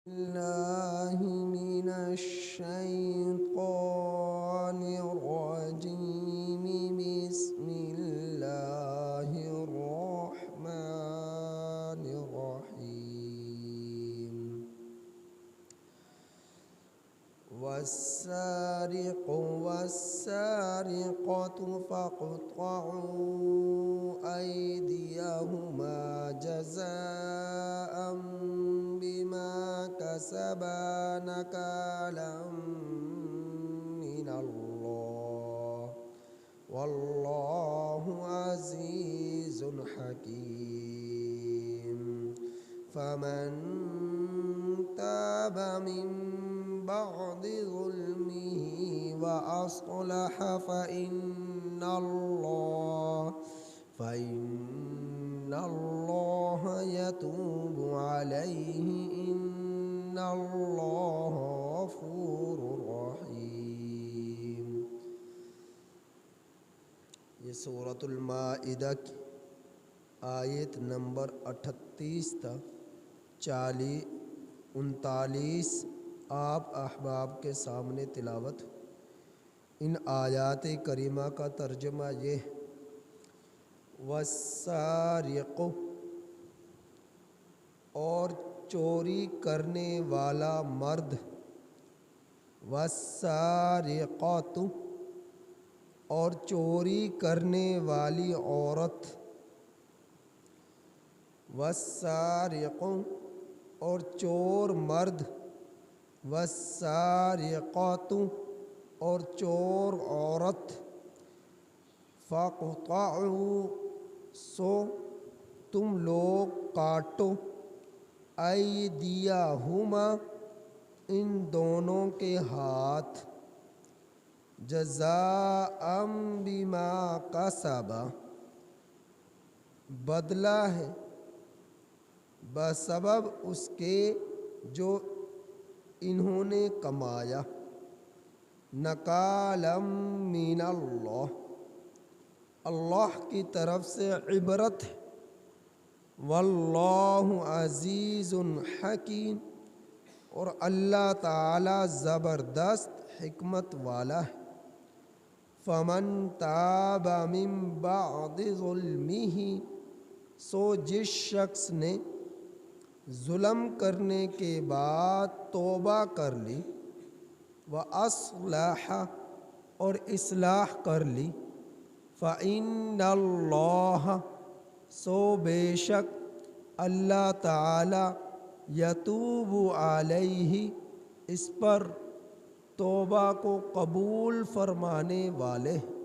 الله من الشيطان الرجيم. بسم الله الرحمن الرحيم. والسارق والسارقة فاقطعوا أيديهما جزاء بما كسبا نكالا من الله والله عزيز حكيم. فمن تاب من بعد ظلمه وأصلح فإن الله يتوب عليه إن الله غفور رحيم. یہ سورۃ المائدہ کی آیت نمبر 38 تک 39 آپ احباب کے سامنے تلاوت. ان آیات کریمہ کا ترجمہ یہ ہے: والسارق، اور چوری کرنے والا مرد، والسارقات، اور چوری کرنے والی عورت، والسارق، اور چور مرد، والسارقات، اور چور عورت، فاقطعوا، سو تم لوگ کاٹو، ایدیہما، ان دونوں کے ہاتھ، جزاء بما کسبا، بدلہ ہے بسبب اس کے جو انہوں نے کمایا، نکالا من اللہ، اللہ کی طرف سے عبرت ہے، واللہ عزیز حکیم، اور اللہ تعالی زبردست حکمت والا ہے. فمن تاب من بعد ظلمہ، سو جس شخص نے ظلم کرنے کے بعد توبہ کر لی، وَأَصْلَحَ، اور اصلاح کر لی، فَإِنَّ اللَّهَ، سو بے شک اللہ تعالی، یتوب علیہ، اس پر توبہ کو قبول فرمانے والے ہیں،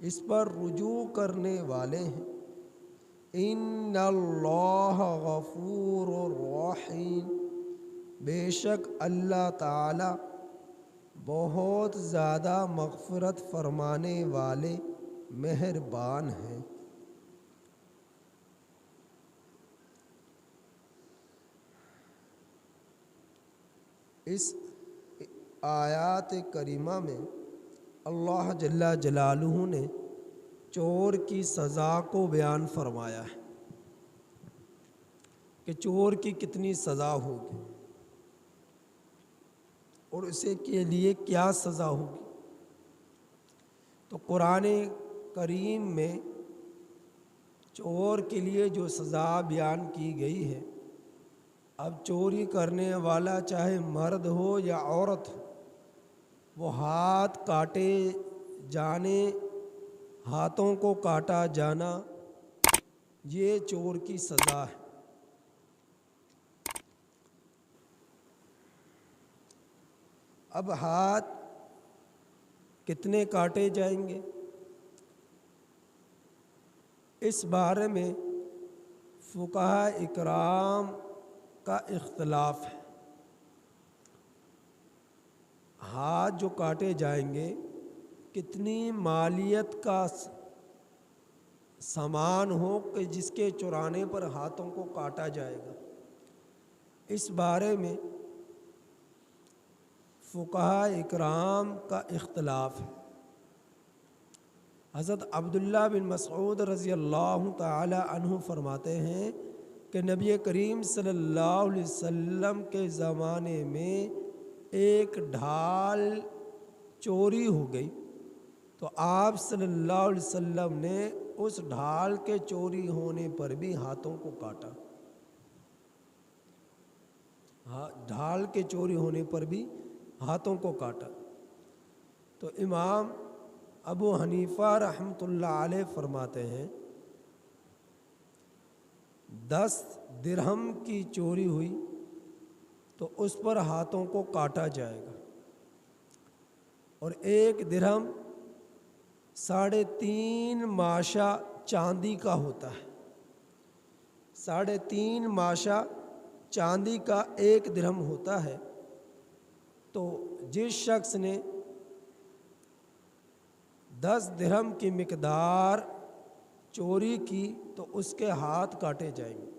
اس پر رجوع کرنے والے ہیں. ان اللہ غفور رحیم، بے شک اللہ تعالی بہت زیادہ مغفرت فرمانے والے مہربان ہیں. اس آیات کریمہ میں اللہ جل جلالہ نے چور کی سزا کو بیان فرمایا ہے کہ چور کی کتنی سزا ہوگی اور اسے کے لیے کیا سزا ہوگی. تو قرآن کریم میں چور کے لیے جو سزا بیان کی گئی ہے، اب چوری کرنے والا چاہے مرد ہو یا عورت ہو، وہ ہاتھ کاٹے جانے، ہاتھوں کو کاٹا جانا، یہ چور کی سزا ہے. اب ہاتھ کتنے کاٹے جائیں گے، اس بارے میں فقہاء اکرام کا اختلاف ہے. ہاتھ جو کاٹے جائیں گے، کتنی مالیت کا سامان ہو کہ جس کے چرانے پر ہاتھوں کو کاٹا جائے گا، اس بارے میں فقہاء اکرام کا اختلاف ہے. حضرت عبداللہ بن مسعود رضی اللہ تعالی عنہ فرماتے ہیں کہ نبی کریم صلی اللہ علیہ وسلم کے زمانے میں ایک ڈھال چوری ہو گئی، تو آپ صلی اللہ علیہ وسلم نے اس ڈھال کے چوری ہونے پر بھی ہاتھوں کو کاٹا۔ ڈھال کے چوری ہونے پر بھی ہاتھوں کو کاٹا۔ تو امام ابو حنیفہ رحمۃ اللہ علیہ فرماتے ہیں 10 درہم کی چوری ہوئی تو اس پر ہاتھوں کو کاٹا جائے گا، اور 1 درہم 3.5 ماشا چاندی کا ہوتا ہے۔ 3.5 ماشا چاندی کا 1 درہم ہوتا ہے۔ تو جس شخص نے 10 درہم کی مقدار چوری کی تو اس کے ہاتھ کاٹے جائیں گے۔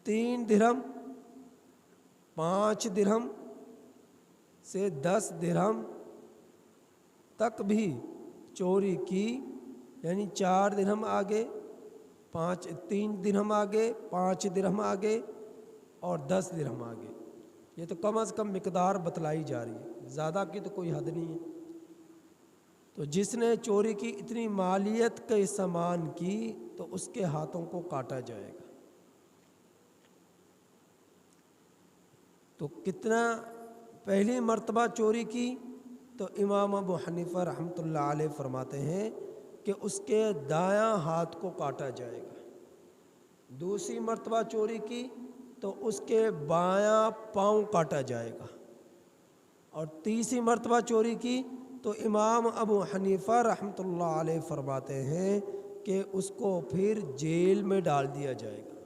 3 درہم، 5 درہم سے 10 درہم تک بھی چوری کی، یعنی 4 درہم آگے، 3 درہم آگے، 5 درہم آگے اور 10 درہم آگے، یہ تو کم از کم مقدار بتلائی جا رہی ہے، زیادہ کی تو کوئی حد نہیں ہے۔ تو جس نے چوری کی اتنی مالیت کے سامان کی تو اس کے ہاتھوں کو کاٹا جائے گا۔ تو کتنا پہلی مرتبہ چوری کی تو امام ابو حنیفہ رحمۃ اللہ علیہ فرماتے ہیں کہ اس کے دایاں ہاتھ کو کاٹا جائے گا۔ دوسری مرتبہ چوری کی تو اس کے بایاں پاؤں کاٹا جائے گا، اور تیسری مرتبہ چوری کی تو امام ابو حنیفہ رحمۃ اللہ علیہ فرماتے ہیں کہ اس کو پھر جیل میں ڈال دیا جائے گا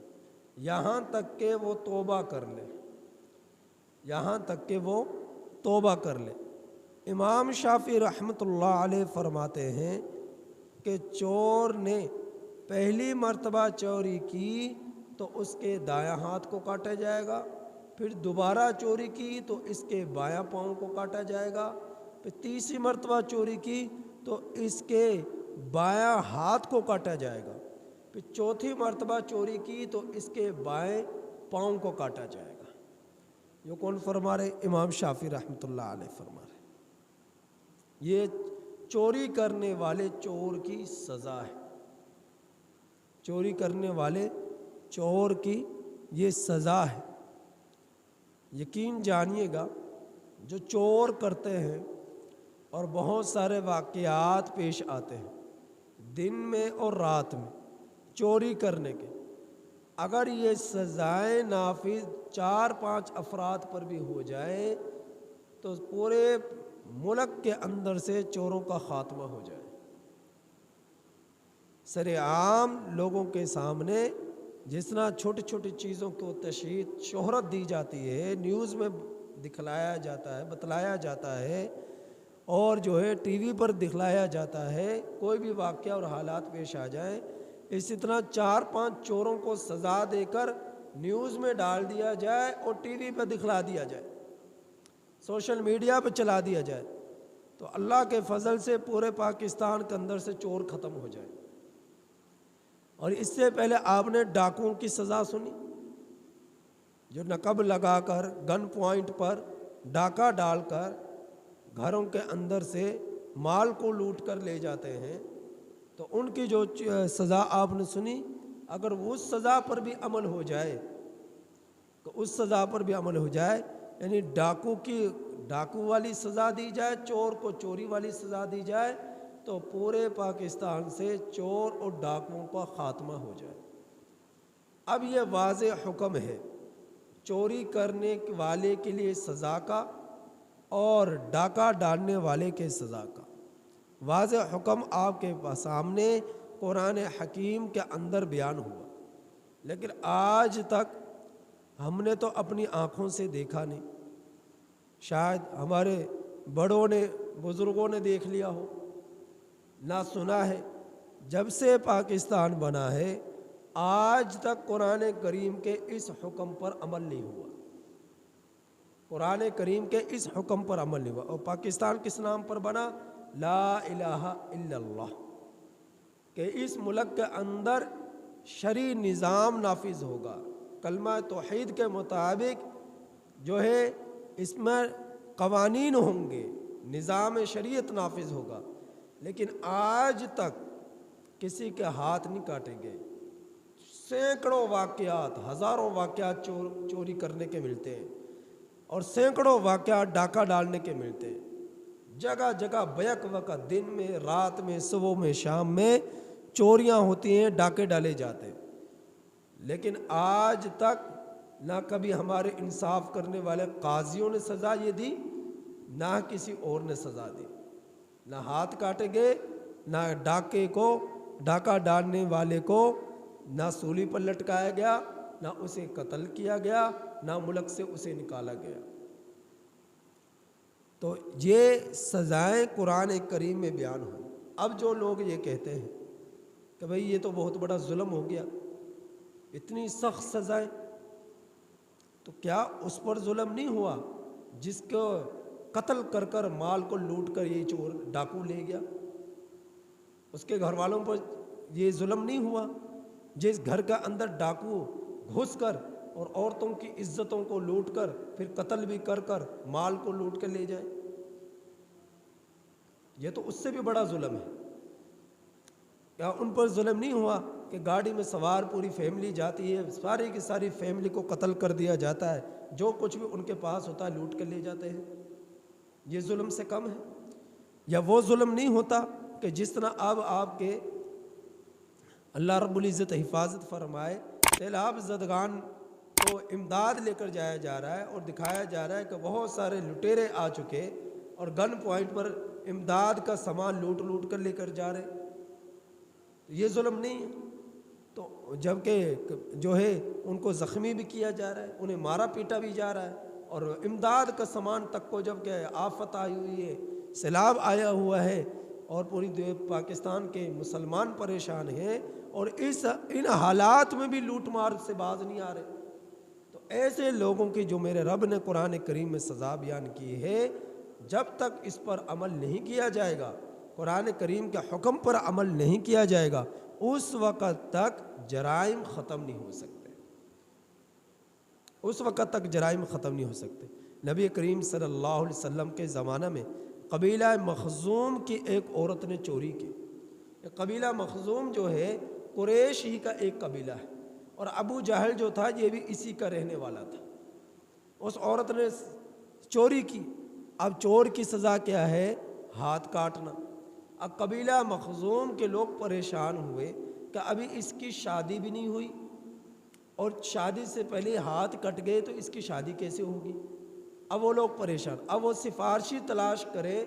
یہاں تک کہ وہ توبہ کر لے، یہاں تک کہ وہ توبہ کر لے۔ امام شافعی رحمۃ اللہ علیہ فرماتے ہیں کہ چور نے پہلی مرتبہ چوری کی تو اس کے دایاں ہاتھ کو کاٹا جائے گا، پھر دوبارہ چوری کی تو اس کے بایاں پاؤں کو کاٹا جائے گا، پھر تیسری مرتبہ چوری کی تو اس کے بایاں ہاتھ کو کاٹا جائے گا، پھر چوتھی مرتبہ چوری کی تو اس کے بائیں پاؤں کو کاٹا جائے گا۔ یہ کون فرما رہے؟ امام شافعی رحمۃ اللہ علیہ فرما رہے۔ یہ چوری کرنے والے چور کی سزا ہے، چوری کرنے والے چور کی یہ سزا ہے۔ یقین جانیے گا جو چور کرتے ہیں اور بہت سارے واقعات پیش آتے ہیں دن میں اور رات میں چوری کرنے کے، اگر یہ سزائیں نافذ 4-5 افراد پر بھی ہو جائے تو پورے ملک کے اندر سے چوروں کا خاتمہ ہو جائے۔ سر عام لوگوں کے سامنے جس طرح چھوٹی چھوٹی چیزوں کو تشہیر شہرت دی جاتی ہے، نیوز میں دکھلایا جاتا ہے، بتلایا جاتا ہے، اور جو ہے ٹی وی پر دکھلایا جاتا ہے، کوئی بھی واقعہ اور حالات پیش آ جائیں، اسی طرح 4-5 چوروں کو سزا دے کر نیوز میں ڈال دیا جائے اور ٹی وی پہ دکھلا دیا جائے، سوشل میڈیا پہ چلا دیا جائے، تو اللہ کے فضل سے پورے پاکستان کے اندر سے چور ختم ہو جائے۔ اور اس سے پہلے آپ نے ڈاکوؤں کی سزا سنی، جو نقب لگا کر گن پوائنٹ پر ڈاکہ ڈال کر گھروں کے اندر سے مال کو لوٹ کر لے جاتے ہیں، تو ان کی جو سزا آپ نے سنی، اگر اس سزا پر بھی عمل ہو جائے، تو اس سزا پر بھی عمل ہو جائے، یعنی ڈاکو والی سزا دی جائے، چور کو چوری والی سزا دی جائے، تو پورے پاکستان سے چور اور ڈاکوؤں کا خاتمہ ہو جائے۔ اب یہ واضح حکم ہے چوری کرنے والے کے لیے سزا کا اور ڈاکہ ڈالنے والے کے سزا کا، واضح حکم آپ کے سامنے قرآن حکیم کے اندر بیان ہوا، لیکن آج تک ہم نے تو اپنی آنکھوں سے دیکھا نہیں، شاید ہمارے بڑوں نے بزرگوں نے دیکھ لیا ہو، نہ سنا ہے۔ جب سے پاکستان بنا ہے آج تک قرآن کریم کے اس حکم پر عمل نہیں ہوا، قرآن کریم کے اس حکم پر عمل نہیں ہوا۔ اور پاکستان کس نام پر بنا؟ لا الہ الا اللہ، کہ اس ملک کے اندر شرعی نظام نافذ ہوگا، کلمہ توحید کے مطابق جو ہے اس میں قوانین ہوں گے، نظام شریعت نافذ ہوگا، لیکن آج تک کسی کے ہاتھ نہیں کاٹے گئے۔ سینکڑوں واقعات، ہزاروں واقعات چوری کرنے کے ملتے ہیں، اور سینکڑوں واقعات ڈاکہ ڈالنے کے ملتے ہیں۔ جگہ جگہ بیک وقت، دن میں، رات میں، صبح میں، شام میں چوریاں ہوتی ہیں، ڈاکے ڈالے جاتے ہیں، لیکن آج تک نہ کبھی ہمارے انصاف کرنے والے قاضیوں نے سزا یہ دی، نہ کسی اور نے سزا دی۔ نہ ہاتھ کاٹے گئے، نہ ڈاکہ ڈالنے والے کو نہ سولی پر لٹکایا گیا، نہ اسے قتل کیا گیا، نہ ملک سے اسے نکالا گیا۔ تو یہ سزائیں قرآن کریم میں بیان ہوئی۔ اب جو لوگ یہ کہتے ہیں کہ بھئی یہ تو بہت بڑا ظلم ہو گیا، اتنی سخت سزائیں، تو کیا اس پر ظلم نہیں ہوا جس کو قتل کر کر مال کو لوٹ کر یہ چور ڈاکو لے گیا؟ اس کے گھر والوں پر یہ ظلم نہیں ہوا جس گھر کے اندر ڈاکو گھس کر اور عورتوں کی عزتوں کو لوٹ کر پھر قتل بھی کر کر مال کو لوٹ کر لے جائے؟ یہ تو اس سے بھی بڑا ظلم ہے۔ کیا ان پر ظلم نہیں ہوا کہ گاڑی میں سوار پوری فیملی جاتی ہے، ساری کی ساری فیملی کو قتل کر دیا جاتا ہے، جو کچھ بھی ان کے پاس ہوتا ہے لوٹ کر لے جاتے ہیں؟ یہ ظلم سے کم ہے؟ یا وہ ظلم نہیں ہوتا کہ جس طرح اب آپ کے اللہ رب العزت حفاظت فرمائے، سیلاب زدگان کو امداد لے کر جایا جا رہا ہے اور دکھایا جا رہا ہے کہ بہت سارے لٹیرے آ چکے اور گن پوائنٹ پر امداد کا سامان لوٹ کر لے کر جا رہے، یہ ظلم نہیں ہے؟ تو جبکہ جو ہے ان کو زخمی بھی کیا جا رہا ہے، انہیں مارا پیٹا بھی جا رہا ہے، اور امداد کا سامان تک کو جب کہ آفت آئی ہوئی ہے، سیلاب آیا ہوا ہے اور پوری پاکستان کے مسلمان پریشان ہیں، اور ان حالات میں بھی لوٹ مار سے باز نہیں آ رہے، تو ایسے لوگوں کی جو میرے رب نے قرآن کریم میں سزا بیان کی ہے، جب تک اس پر عمل نہیں کیا جائے گا، قرآن کریم کے حکم پر عمل نہیں کیا جائے گا، اس وقت تک جرائم ختم نہیں ہو سکتے، اس وقت تک جرائم ختم نہیں ہو سکتے۔ نبی کریم صلی اللہ علیہ وسلم کے زمانہ میں قبیلہ مخزوم کی ایک عورت نے چوری کی۔ قبیلہ مخزوم جو ہے قریش ہی کا ایک قبیلہ ہے، اور ابو جہل جو تھا یہ بھی اسی کا رہنے والا تھا۔ اس عورت نے چوری کی، اب چور کی سزا کیا ہے؟ ہاتھ کاٹنا۔ اب قبیلہ مخزوم کے لوگ پریشان ہوئے کہ ابھی اس کی شادی بھی نہیں ہوئی، اور شادی سے پہلے ہاتھ کٹ گئے تو اس کی شادی کیسے ہوگی؟ اب وہ لوگ پریشان، اب وہ سفارشی تلاش کرے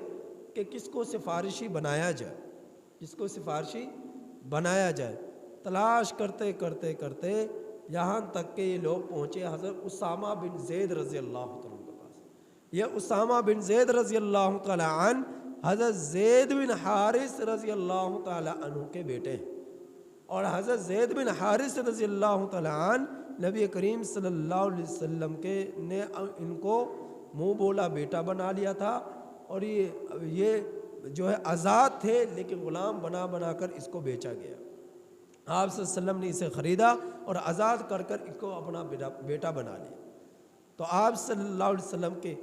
کہ کس کو سفارشی بنایا جائے، کس کو سفارشی بنایا جائے۔ تلاش کرتے کرتے کرتے یہاں تک کہ یہ لوگ پہنچے حضرت اسامہ بن زید رضی اللہ تعالیٰ کے پاس۔ یہ اسامہ بن زید رضی اللہ تعالیٰ عنہ حضرت زید بن حارث رضی اللہ تعالیٰ عنہ کے بیٹے ہیں، اور حضرت زید بن حارث رضی اللہ تعالیٰ عنہ نبی کریم صلی اللہ علیہ وسلم نے ان کو منہ بولا بیٹا بنا لیا تھا، اور یہ جو ہے آزاد تھے لیکن غلام بنا بنا کر اس کو بیچا گیا۔ آپ صلی اللہ علیہ وسلم نے اسے خریدا اور آزاد کر کر اس کو اپنا بیٹا بنا لیا۔ تو آپ صلی اللہ علیہ وسلم کی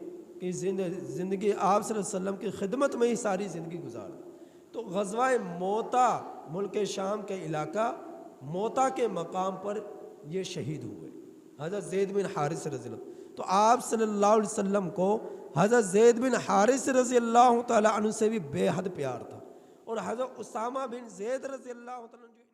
زندگی، آپ صلی اللہ علیہ وسلم کی خدمت میں ہی ساری زندگی گزار دی۔ تو غزوہ موتا، ملک شام کے علاقہ موتا کے مقام پر یہ شہید ہوئے حضرت زید بن حارث رضی اللہ۔ تو آپ صلی اللہ علیہ وسلم کو حضرت زید بن حارث رضی اللہ تعالیٰ عنہ سے بھی بے حد پیار تھا، اور حضرت اسامہ بن زید رضی اللہ تعالیٰ عنہ